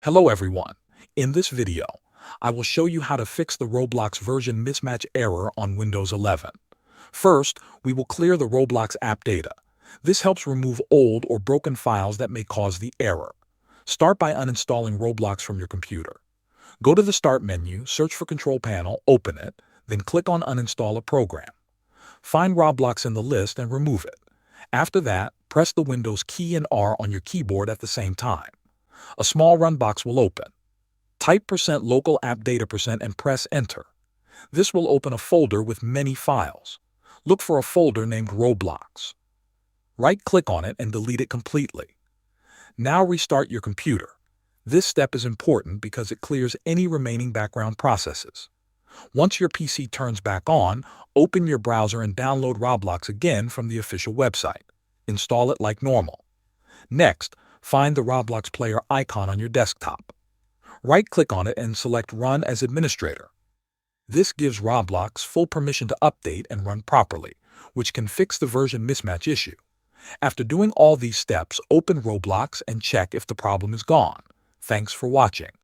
Hello everyone. In this video, I will show you how to fix the Roblox version mismatch error on Windows 11. First, we will clear the Roblox app data. This helps remove old or broken files that may cause the error. Start by uninstalling Roblox from your computer. Go to the Start menu, search for Control Panel, open it, then click on Uninstall a program. Find Roblox in the list and remove it. After that, press the Windows key and R on your keyboard at the same time. A small run box will open. Type %local app data % and press enter. This will open a folder with many files. Look for a folder named Roblox. Right-click on it and delete it completely. Now restart your computer. This step is important because it clears any remaining background processes. Once your PC turns back on, open your browser and download Roblox again from the official website. Install it like normal. Next, find the Roblox player icon on your desktop. Right-click on it and select Run as Administrator. This gives Roblox full permission to update and run properly, which can fix the version mismatch issue. After doing all these steps, open Roblox and check if the problem is gone. Thanks for watching.